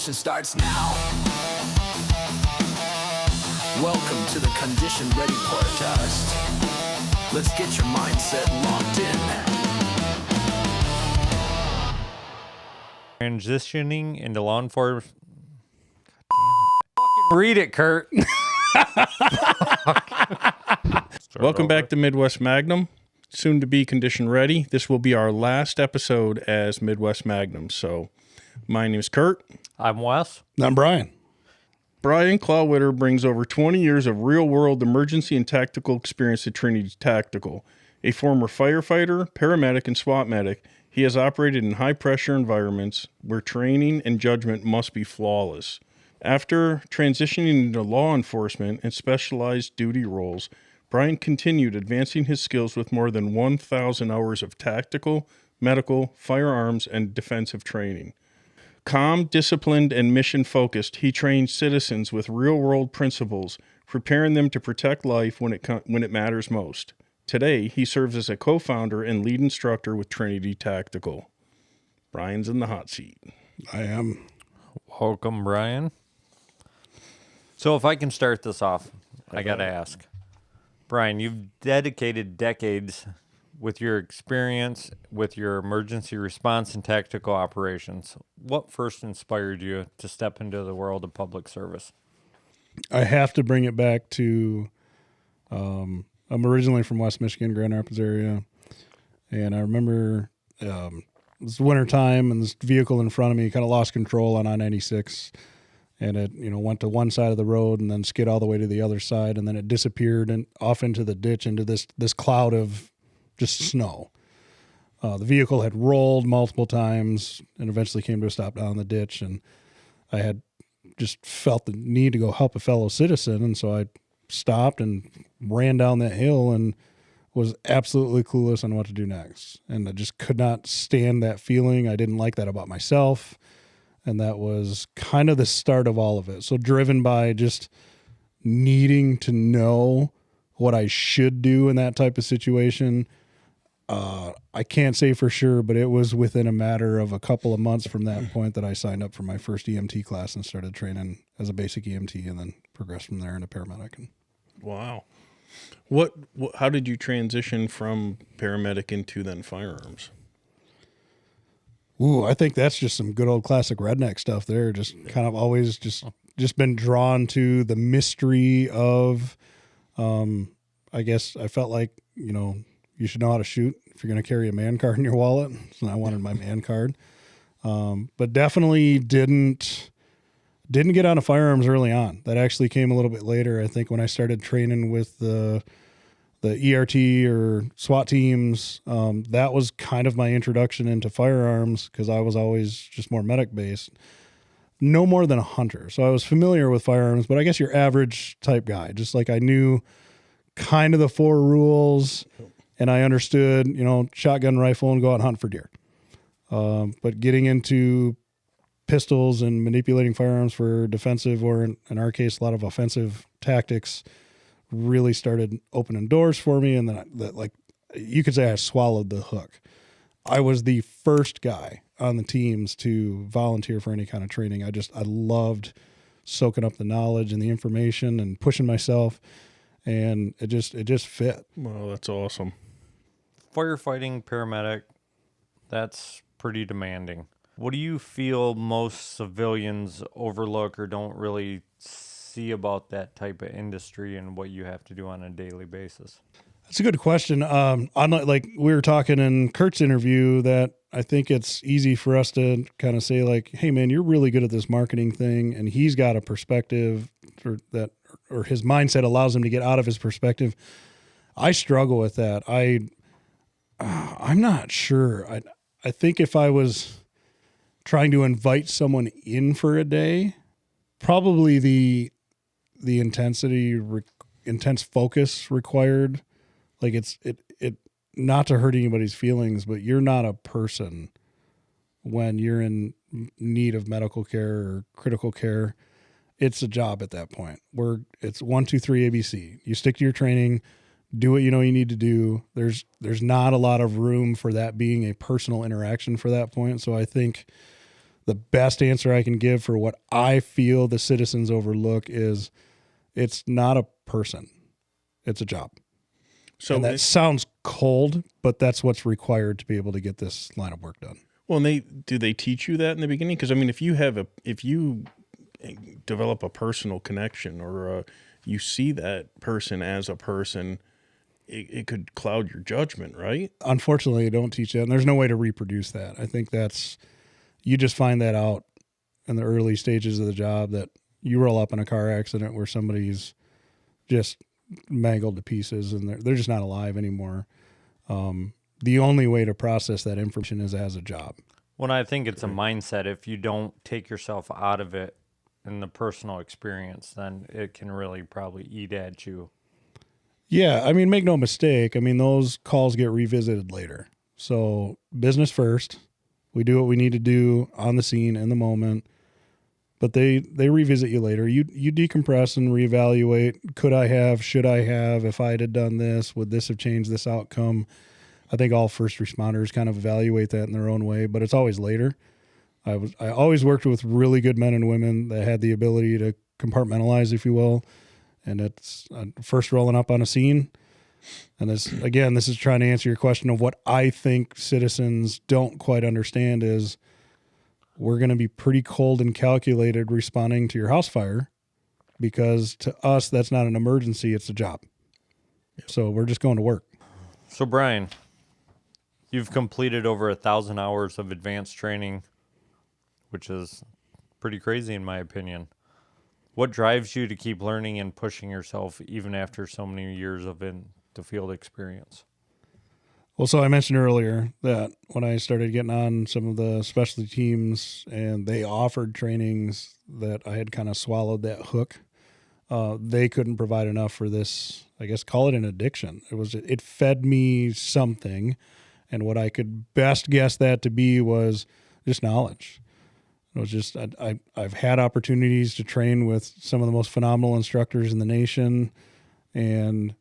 mission starts now. Welcome to the Condition Ready podcast. Let's get your mindset locked in. Transitioning into law enforcement. Fucking read it, Kurt. Welcome back to Midwest Magnum. Soon to be Condition Ready. This will be our last episode as Midwest Magnum. So, my name is Kurt. I'm Wes. I'm Brian. Brian Klawiter brings over 20 years of real-world emergency and tactical experience at Trinity Tactical. A former firefighter, paramedic, and SWAT medic, he has operated in high-pressure environments where training and judgment must be flawless. After transitioning into law enforcement and specialized duty roles, Brian continued advancing his skills with more than 1,000 hours of tactical, medical, firearms, and defensive training. Calm, disciplined, and mission-focused, he trains citizens with real-world principles, preparing them to protect life when it matters most. Today, he serves as a co-founder and lead instructor with Trinity Tactical. Brian's in the hot seat. I am. Welcome, Brian. So if I can start this off, I got to ask. Brian, you've dedicated decades with your experience with your emergency response and tactical operations. What first inspired you to step into the world of public service? I have to bring it back to, I'm originally from West Michigan, Grand Rapids area. And I remember it was wintertime and this vehicle in front of me kind of lost control on I-96. And it, went to one side of the road and then skid all the way to the other side. And then it disappeared and off into the ditch into this cloud of just snow. The vehicle had rolled multiple times and eventually came to a stop down the ditch. And I had just felt the need to go help a fellow citizen. And so I stopped and ran down that hill and was absolutely clueless on what to do next. And I just could not stand that feeling. I didn't like that about myself. And that was kind of the start of all of it. So driven by just needing to know what I should do in that type of situation. I can't say for sure, but it was within a matter of a couple of months from that point that I signed up for my first EMT class and started training as a basic EMT and then progressed from there into paramedic. Wow. How did you transition from paramedic into then firearms? Ooh, I think that's just some good old classic redneck stuff there. Just kind of always just been drawn to the mystery of, I guess I felt like, you should know how to shoot if you're going to carry a man card in your wallet. So I wanted my man card. But definitely didn't get onto firearms early on. That actually came a little bit later. I think when I started training with the ERT or SWAT teams, that was kind of my introduction into firearms because I was always just more medic based, no more than a hunter. So I was familiar with firearms, but I guess your average type guy, just like I knew kind of the 4 rules and I understood, shotgun, rifle, and go out and hunt for deer. But getting into pistols and manipulating firearms for defensive or in our case, a lot of offensive tactics really started opening doors for me. And then you could say I swallowed the hook. I was the first guy on the teams to volunteer for any kind of training. I loved soaking up the knowledge and the information and pushing myself. And it just fit. Well, that's awesome. Firefighting, paramedic, that's pretty demanding. What do you feel most civilians overlook or don't really see about that type of industry and what you have to do on a daily basis? That's a good question. Like we were talking in Kurt's interview that I think it's easy for us to kind of say like, hey man, you're really good at this marketing thing. And he's got a perspective or his mindset allows him to get out of his perspective. I struggle with that. I'm not sure. I think if I was trying to invite someone in for a day, probably the intensity, intense focus required, like it not to hurt anybody's feelings, but you're not a person when you're in need of medical care or critical care. It's a job at that point where it's 1, 2, 3 ABC. You stick to your training, do what you know you need to do. There's not a lot of room for that being a personal interaction for that point. So I think the best answer I can give for what I feel the citizens overlook is it's not a person, it's a job. So and that sounds cold, but that's what's required to be able to get this line of work done. Well, and do they teach you that in the beginning? Because I mean, if you develop a personal connection or you see that person as a person, it could cloud your judgment, right? Unfortunately, they don't teach that, and there's no way to reproduce that. I think you just find that out in the early stages of the job, that you roll up in a car accident where somebody's just mangled to pieces and they're just not alive anymore. The only way to process that information is as a job. Well, I think it's a mindset. If you don't take yourself out of it in the personal experience, then it can really probably eat at you. Yeah, I mean, make no mistake. I mean, those calls get revisited later. So business first. We do what we need to do on the scene in the moment. But they revisit you later. You decompress and reevaluate. Could I have? Should I have? If I had done this, would this have changed this outcome? I think all first responders kind of evaluate that in their own way, but it's always later. I always worked with really good men and women that had the ability to compartmentalize, if you will. And it's first rolling up on a scene. And this is trying to answer your question of what I think citizens don't quite understand is we're going to be pretty cold and calculated responding to your house fire, because to us, that's not an emergency, it's a job. Yep. So we're just going to work. So Brian, you've completed over 1,000 hours of advanced training, which is pretty crazy in my opinion. What drives you to keep learning and pushing yourself even after so many years of in the field experience? Well, so I mentioned earlier that when I started getting on some of the specialty teams and they offered trainings that I had kind of swallowed that hook, they couldn't provide enough for this, I guess, call it an addiction. It fed me something, and what I could best guess that to be was just knowledge. It was just, I've had opportunities to train with some of the most phenomenal instructors in the nation, and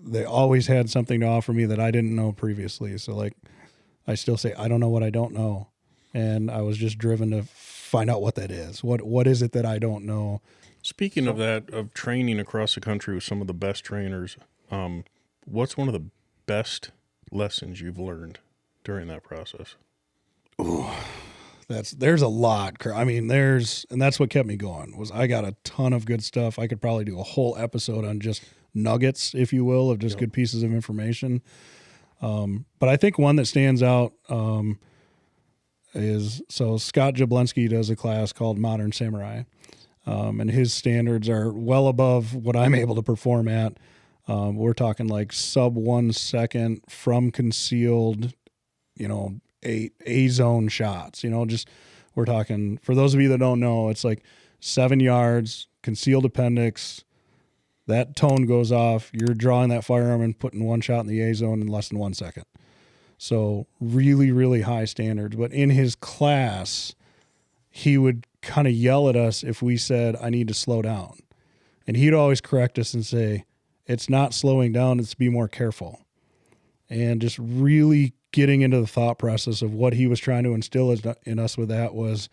they always had something to offer me that I didn't know previously. So like, I still say, I don't know what I don't know. And I was just driven to find out what that is. What is it that I don't know? Speaking of that, of training across the country with some of the best trainers, what's one of the best lessons you've learned during that process? Ooh, there's a lot. I mean, and that's what kept me going, was I got a ton of good stuff. I could probably do a whole episode on just nuggets, if you will, of just good pieces of information. But I think one that stands out is, so Scott Jablonski does a class called Modern Samurai, and his standards are well above what I'm able to perform at. We're talking like sub 1 second from concealed, a zone shots, just, we're talking, for those of you that don't know, it's like 7 yards, concealed appendix. That tone goes off. You're drawing that firearm and putting one shot in the A zone in less than 1 second. So really, really high standards. But in his class, he would kind of yell at us if we said, I need to slow down. And he'd always correct us and say, it's not slowing down, it's be more careful. And just really getting into the thought process of what he was trying to instill in us with that was,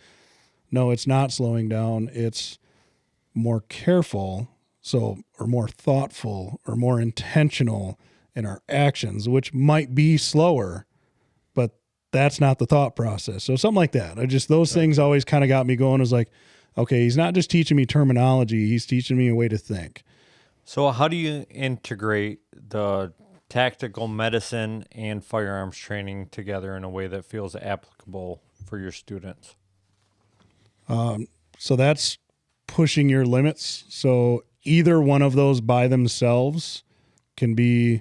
no, it's not slowing down, it's more careful. So, or more thoughtful or more intentional in our actions, which might be slower, but that's not the thought process. So something like that. Those things always kind of got me going. It was like, okay, he's not just teaching me terminology, he's teaching me a way to think. So how do you integrate the tactical medicine and firearms training together in a way that feels applicable for your students? So that's pushing your limits. So either one of those by themselves can be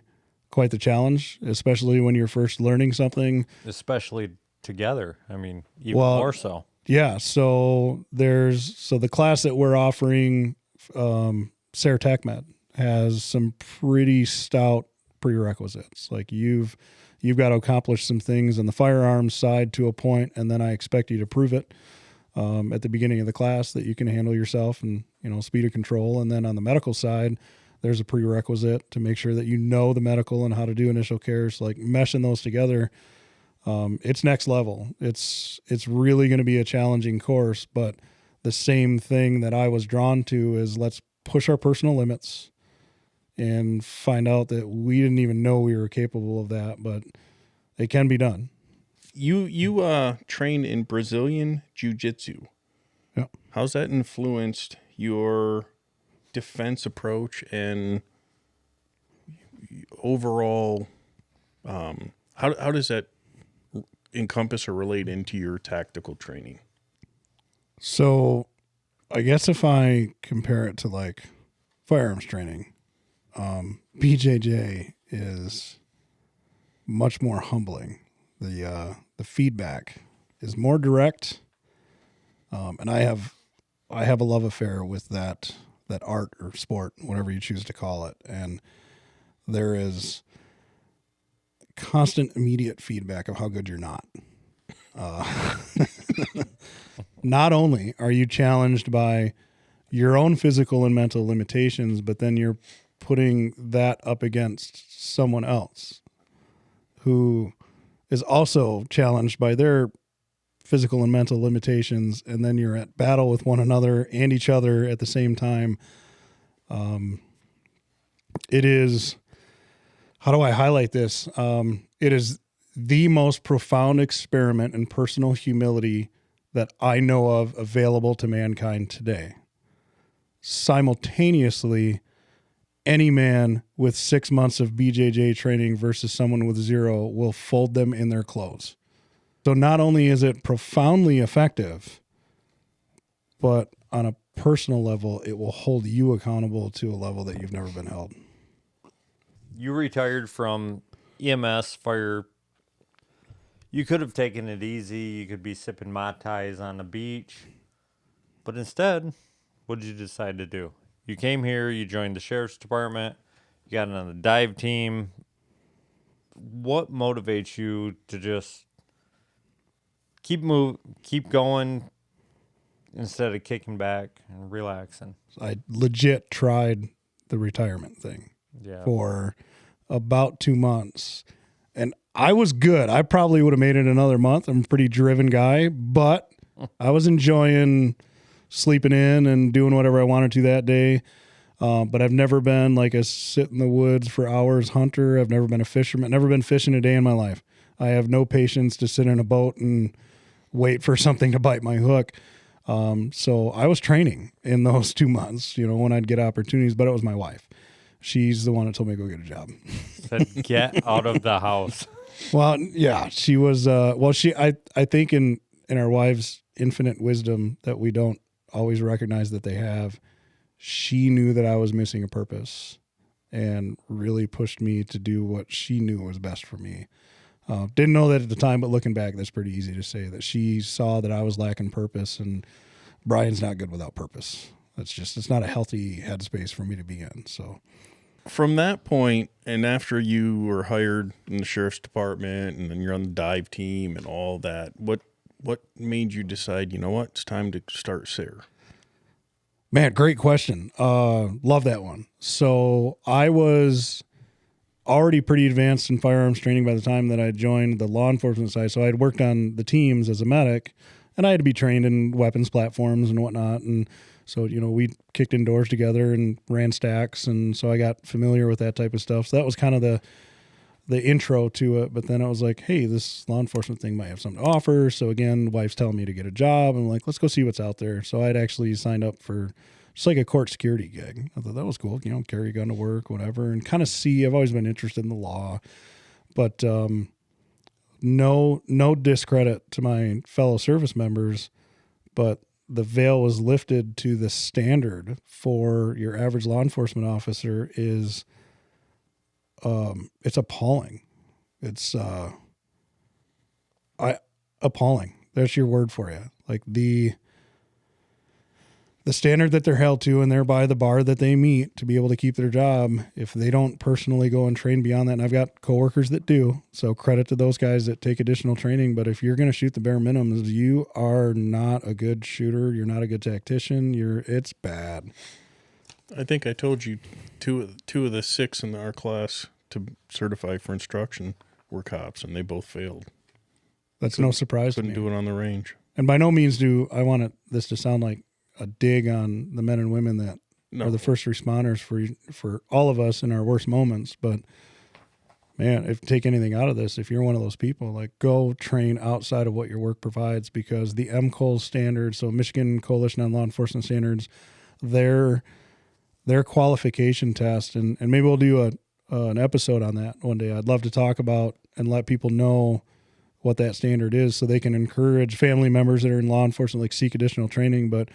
quite the challenge, especially when you're first learning something. Especially together. I mean, even more so. Yeah. So the class that we're offering, Sarah TechMed, has some pretty stout prerequisites. Like you've got to accomplish some things on the firearms side to a point, and then I expect you to prove it at the beginning of the class that you can handle yourself and, speed of control. And then on the medical side, there's a prerequisite to make sure that you know the medical and how to do initial care. So like meshing those together, it's next level. It's really going to be a challenging course, but the same thing that I was drawn to is let's push our personal limits and find out that we didn't even know we were capable of that, but it can be done. You train in Brazilian Jiu-Jitsu. Yeah. How's that influenced your defense approach and overall, how does that encompass or relate into your tactical training? So I guess if I compare it to like firearms training, BJJ is much more humbling. The feedback is more direct, and I have a love affair with that art or sport, whatever you choose to call it, and there is constant immediate feedback of how good you're not. Not only are you challenged by your own physical and mental limitations, but then you're putting that up against someone else who is also challenged by their physical and mental limitations, and then you're at battle with one another and each other at the same time. It is, how do I highlight this? It is the most profound experiment in personal humility that I know of available to mankind today. Simultaneously, any man with 6 months of BJJ training versus someone with 0 will fold them in their clothes. So not only is it profoundly effective, but on a personal level, it will hold you accountable to a level that you've never been held. You retired from EMS, fire. You could have taken it easy. You could be sipping Mai Tais on the beach. But instead, what did you decide to do? You came here, you joined the sheriff's department, you got on the dive team. What motivates you to just keep going instead of kicking back and relaxing? I legit tried the retirement thing for about 2 months, and I was good. I probably would have made it another month. I'm a pretty driven guy, but I was enjoying sleeping in and doing whatever I wanted to that day. But I've never been like a sit in the woods for hours hunter. I've never been a fisherman, never been fishing a day in my life. I have no patience to sit in a boat and wait for something to bite my hook. So I was training in those 2 months, when I'd get opportunities, but it was my wife. She's the one that told me to go get a job. Said, get out of the house. Well, yeah, she was, I think in our wives' infinite wisdom that we don't always recognize that they have, she knew that I was missing a purpose and really pushed me to do what she knew was best for me. Didn't know that at the time, but looking back, that's pretty easy to say that she saw that I was lacking purpose, and Brian's not good without purpose. It's not a healthy headspace for me to be in. So from that point, and after you were hired in the sheriff's department and then you're on the dive team and all that, what made you decide, it's time to start SARE? Man, great question. Love that one. So I was already pretty advanced in firearms training by the time that I joined the law enforcement side. So I had worked on the teams as a medic, and I had to be trained in weapons platforms and whatnot. And so, we kicked indoors together and ran stacks. And so I got familiar with that type of stuff. So that was kind of the intro to it. But then I was like, hey, this law enforcement thing might have something to offer. So again, wife's telling me to get a job. I'm like, let's go see what's out there. So I'd actually signed up for just like a court security gig. I thought that was cool. Carry a gun to work, whatever, and kind of see. I've always been interested in the law, but no discredit to my fellow service members, but the veil was lifted to the standard for your average law enforcement officer is it's appalling. It's appalling. That's your word for you. Like the standard that they're held to and thereby the bar that they meet to be able to keep their job, if they don't personally go and train beyond that, and I've got coworkers that do, so credit to those guys that take additional training, but if you're going to shoot the bare minimums, you are not a good shooter, you're not a good tactician, it's bad. I think I told you two of the 6 in our class to certify for instruction were cops, and they both failed. That's no surprise to Couldn't me. do it on the range. And by no means do I want this to sound like a dig on the men and women that No. are the first responders for all of us in our worst moments. But man, if take anything out of this, if you're one of those people, like go train outside of what your work provides, because the MCOL standards, so Michigan Coalition on Law Enforcement Standards, their qualification test, and maybe we'll do an episode on that one day. I'd love to talk about and let people know what that standard is so they can encourage family members that are in law enforcement, like seek additional training. But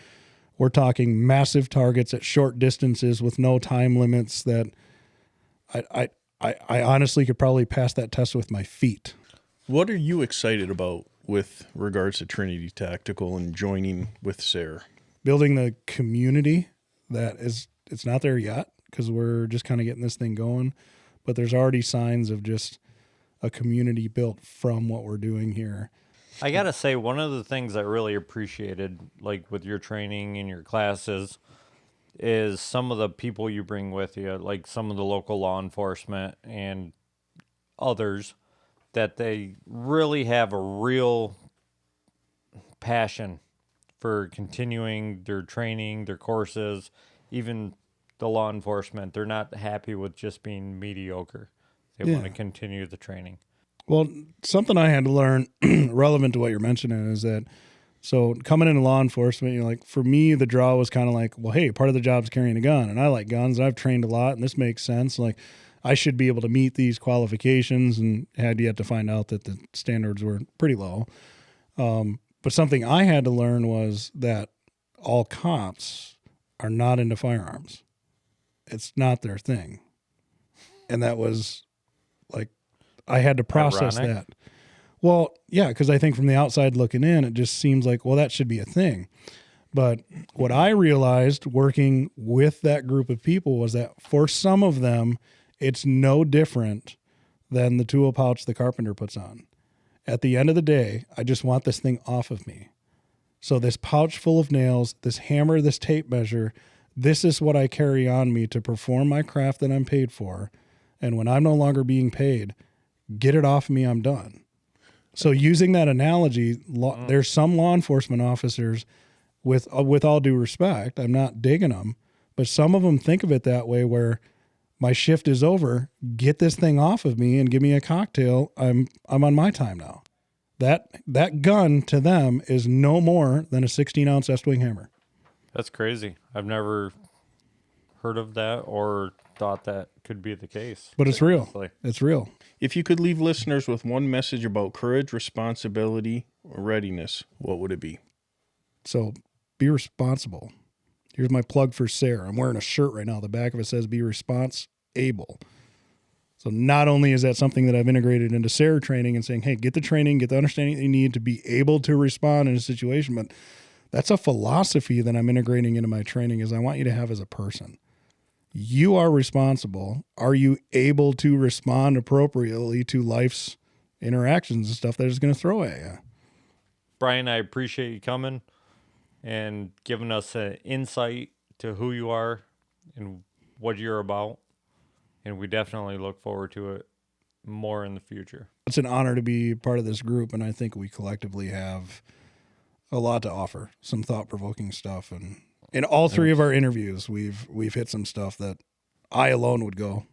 we're talking massive targets at short distances with no time limits that I honestly could probably pass that test with my feet. What are you excited about with regards to Trinity Tactical and joining with SARE? Building the community it's not there yet because we're just kind of getting this thing going, but there's already signs of just a community built from what we're doing here. I gotta say, one of the things I really appreciated, like with your training and your classes, is some of the people you bring with you, like some of the local law enforcement and others, that they really have a real passion for continuing their training, their courses, even the law enforcement. They're not happy with just being mediocre. They want to continue the training. Well, something I had to learn relevant to what you're mentioning is that, so coming into law enforcement, like for me, the draw was kind of like, well, hey, part of the job is carrying a gun, and I like guns, and I've trained a lot, and this makes sense. Like I should be able to meet these qualifications, and had yet to find out that the standards were pretty low. But something I had to learn was that all cops are not into firearms. It's not their thing. And that was like, I had to process Ironic. that. Well, yeah, because I think from the outside looking in, it just seems like, well, that should be a thing. But what I realized working with that group of people was that for some of them, it's no different than the tool pouch the carpenter puts on. At the end of the day, I just want this thing off of me. So this pouch full of nails, this hammer, this tape measure, this is what I carry on me to perform my craft that I'm paid for. And when I'm no longer being paid, get it off me, I'm done. So using that analogy, there's some law enforcement officers, with all due respect, I'm not digging them, but some of them think of it that way where my shift is over, get this thing off of me and give me a cocktail, I'm on my time now. That gun to them is no more than a 16-ounce Estwing hammer. That's crazy. I've never heard of that or thought that could be the case. But it's real. Honestly. It's real. If you could leave listeners with one message about courage, responsibility, or readiness, what would it be? So be responsible. Here's my plug for Sarah. I'm wearing a shirt right now. The back of it says be response-able. So not only is that something that I've integrated into Sarah training and saying, hey, get the training, get the understanding that you need to be able to respond in a situation, but that's a philosophy that I'm integrating into my training is I want you to have as a person. You are responsible. Are you able to respond appropriately to life's interactions and stuff that is going to throw at you? Brian, I appreciate you coming and giving us an insight to who you are and what you're about. And we definitely look forward to it more in the future. It's an honor to be part of this group, and I think we collectively have a lot to offer, some thought-provoking stuff. And in all three of our interviews, we've hit some stuff that I alone would go,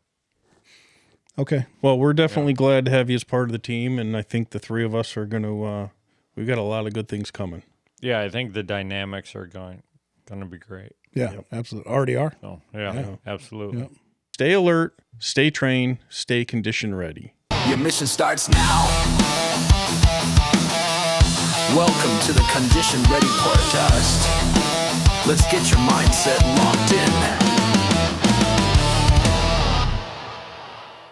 okay. Well, we're definitely glad to have you as part of the team, and I think the three of us are going to, we've got a lot of good things coming. Yeah, I think the dynamics are going to be great. Yeah, absolutely. Already are. So, yeah. Absolutely. Yep. Stay alert, stay trained, stay condition ready. Your mission starts now. Welcome to the Condition Ready Test. Let's get your mindset locked in.